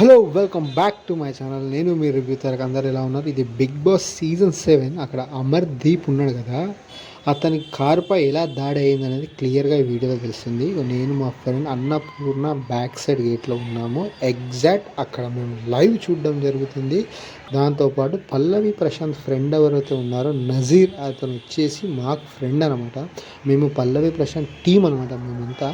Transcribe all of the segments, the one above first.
Hello welcome back to my channel. నేను మీ review తరగతి అందరు ఎలా ఉన్నారు? ఇది బిగ్ బాస్ సీజన్ 7. అక్కడ అమర్దీప్ ఉన్నాడు కదా, అతని కారుపై ఎలా దాడి అయింది అనేది క్లియర్గా ఈ వీడియోలో తెలుస్తుంది. నేను మా ఫ్రెండ్ అన్నపూర్ణ బ్యాక్ సైడ్ గేట్లో ఉన్నాము. ఎగ్జాక్ట్ అక్కడ మేము లైవ్ చూడడం జరుగుతుంది. దాంతోపాటు పల్లవి ప్రశాంత్ ఫ్రెండ్ ఎవరైతే ఉన్నారో నజీర్, అతను వచ్చేసి మాకు ఫ్రెండ్ అనమాట. మేము పల్లవి ప్రశాంత్ టీం అనమాట మేమంతా.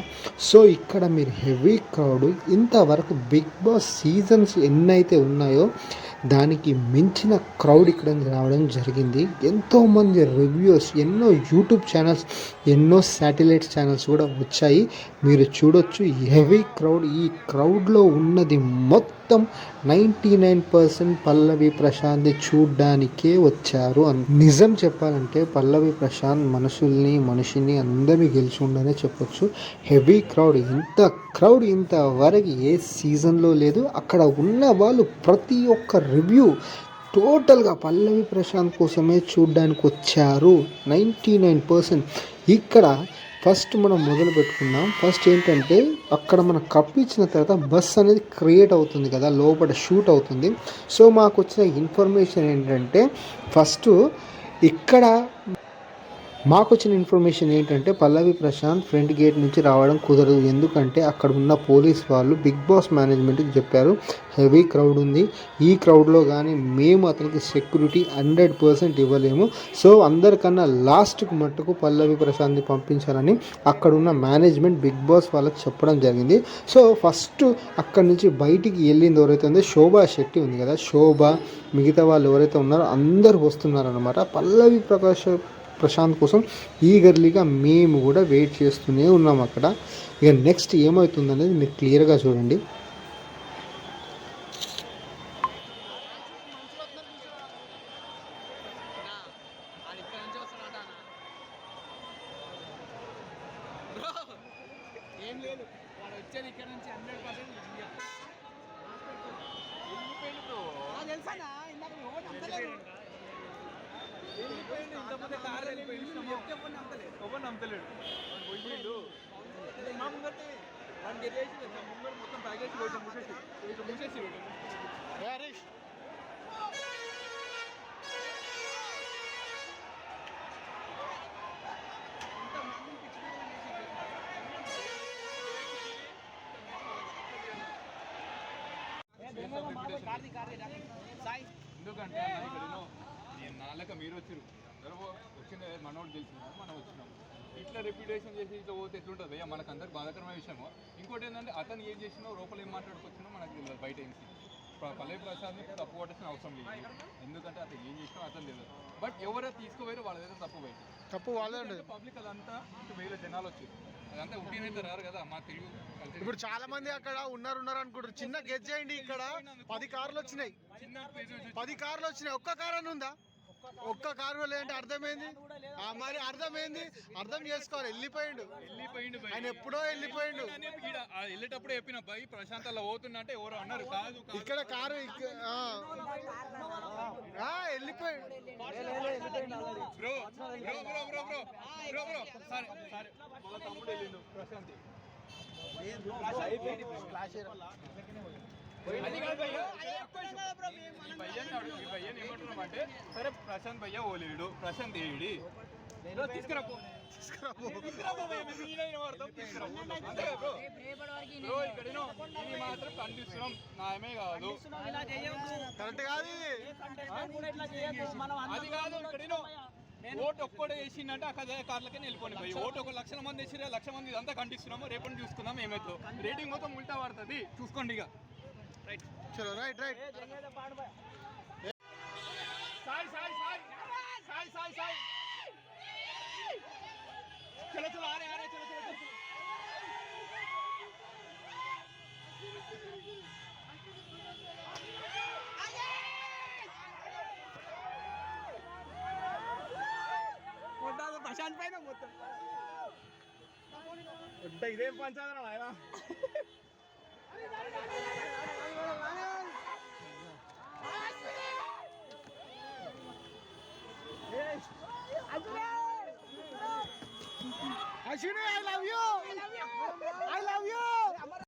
సో ఇక్కడ మీరు హెవీ క్రౌడ్, ఇంతవరకు బిగ్ బాస్ సీజన్స్ ఎన్నైతే ఉన్నాయో దానికి మించిన క్రౌడ్ ఇక్కడ రావడం జరిగింది. ఎంతోమంది రివ్యూస్, ఎన్నో యూట్యూబ్ ఛానల్స్, ఎన్నో శాటిలైట్ ఛానల్స్ కూడా వచ్చాయి. మీరు చూడొచ్చు హెవీ క్రౌడ్. ఈ క్రౌడ్లో ఉన్నది మొత్తం 99% పల్లవి ప్రశాంత్ చూడ్డానికే వచ్చారు. నిజం చెప్పాలంటే పల్లవి ప్రశాంత్ మనిషిని అందరినీ గెలిచి ఉండనే చెప్పొచ్చు. హెవీ క్రౌడ్, ఇంతవరకు ఏ సీజన్లో లేదు. అక్కడ ఉన్న వాళ్ళు ప్రతి ఒక్క రివ్యూ టోటల్గా పల్లవి ప్రశాంత్ కోసమే చూడ్డానికి వచ్చారు 99%. ఇక్కడ ఫస్ట్ మనం మొదలు పెట్టుకుందాం. ఫస్ట్ ఏంటంటే అక్కడ మనం కప్ ఇచ్చిన తర్వాత బస్ అనేది క్రియేట్ అవుతుంది కదా, లోపల షూట్ అవుతుంది. సో మాకు వచ్చిన ఇన్ఫర్మేషన్ ఏంటంటే ఫస్ట్ ఇక్కడ మాకు వచ్చిన ఇన్ఫర్మేషన్ ఏంటంటే పల్లవి ప్రశాంత్ ఫ్రంట్ గేట్ నుంచి రావడం కుదరదు. ఎందుకంటే అక్కడ ఉన్న పోలీస్ వాళ్ళు బిగ్ బాస్ మేనేజ్మెంట్కి చెప్పారు హెవీ క్రౌడ్ ఉంది, ఈ క్రౌడ్లో కానీ మేము అతనికి సెక్యూరిటీ 100% ఇవ్వలేము. సో అందరికన్నా లాస్ట్కి మట్టుకు పల్లవి ప్రశాంత్ని పంపించాలని అక్కడున్న మేనేజ్మెంట్ బిగ్ బాస్ వాళ్ళకి చెప్పడం జరిగింది. సో ఫస్ట్ అక్కడి నుంచి బయటికి వెళ్ళింది ఎవరైతే ఉందో శోభా శెట్టి ఉంది కదా, శోభ, మిగతా వాళ్ళు ఎవరైతే ఉన్నారో అందరు వస్తున్నారనమాట. పల్లవి ప్రశాంత్ కోసం ఈగర్లీగా మేము కూడా వెయిట్ చేస్తూనే ఉన్నాం అక్కడ. ఇక నెక్స్ట్ ఏమవుతుందనేది మీరు క్లియర్గా చూడండి. నమ్మతలేడు పోయిండు మా ముంగటి వాడిని గెలిచేసి ముంగడు మొత్తం ప్యాకేజ్ మూసేసి హరీష్ ఎందుకంటే నాలుక మీరు వచ్చారు, అందరూ వచ్చిన మనోడు తెలిసినాము, మనం వచ్చినాము. ఇట్లా రెప్యుటేషన్ చేసి ఇట్లా పోతే ఎట్లుంటుంది భయ్యా, మనకు అందరికి బాధాకరమైన విషయము. ఇంకోటి ఏంటంటే అతను ఏం చేసినా లోపల ఏం మాట్లాడుకొచ్చినా మనకు తెలియదు. బయట ఏం పల్లవి ప్రశాంత్ని తప్పు పట్టాల్సిన అవసరం లేదు, ఎందుకంటే అతను ఏం చేసినా అతను లేదు. బట్ ఎవరో తీసుకుపోయారు వాళ్ళ దగ్గర తప్పు వాళ్ళే పబ్లిక్ అదంతా వేరే జనాలు వచ్చారు, అదంతా ఉట్టినైతే రారు కదా. మా తెలుగు ఇప్పుడు చాలా మంది అక్కడ ఉన్నారు అనుకుంటారు. చిన్న గెజ్ చేయండి, ఇక్కడ 10 కార్లు వచ్చినాయి, 10 కార్లు వచ్చినాయి. ఒక్క కారు అని ఉందా? ఒక్క కారు లేదంటే అర్థమైంది. మరి అర్థమైంది, అర్థం చేసుకోవాలి. వెళ్ళిపోయిండు ఆయన, ఎప్పుడో వెళ్ళిపోయిండు. వెళ్ళేటప్పుడు చెప్పిన భయ్ ప్రశాంత్ అలా పోతున్నా అంటే ఎవరు అన్నారు కాదు, ఇక్కడ కారు వెళ్ళిపోయిండు. బ్రో సరే మా తమ్ముడు వెళ్ళిండు ప్రశాంత్. ఏమంటున్నామంటే సరే ప్రశాంత్ భయ్య ఓలేడు, ప్రశాంత్ ఏడి తీసుకురాబో ఇక్కడ మాత్రం కనిపిస్తున్నాం, న్యాయమే కాదు, కరెక్ట్ కాదు అది కాదు. ఇక్కడ ఓటు ఒక్కడే వేసిందంటే అక్కడ కార్లకే వెళ్ళిపోయి పోయి ఓటు 1 లక్షల మంది వేసి 1 లక్ష మంది ఇదంతా కనిపిస్తున్నాము. రేపటి చూసుకుందాం ఏమవుతుందో. రేటింగ్ మొత్తం ఉల్టా పడుతుంది, చూసుకోండి ఇక. రైట్ చలో రైట్ సాయి చలో ఆరే చలో ప్రశాంత్ పైన మొత్తం ఇదేం పంచాదరా ఆయన. Ashwini, I love you.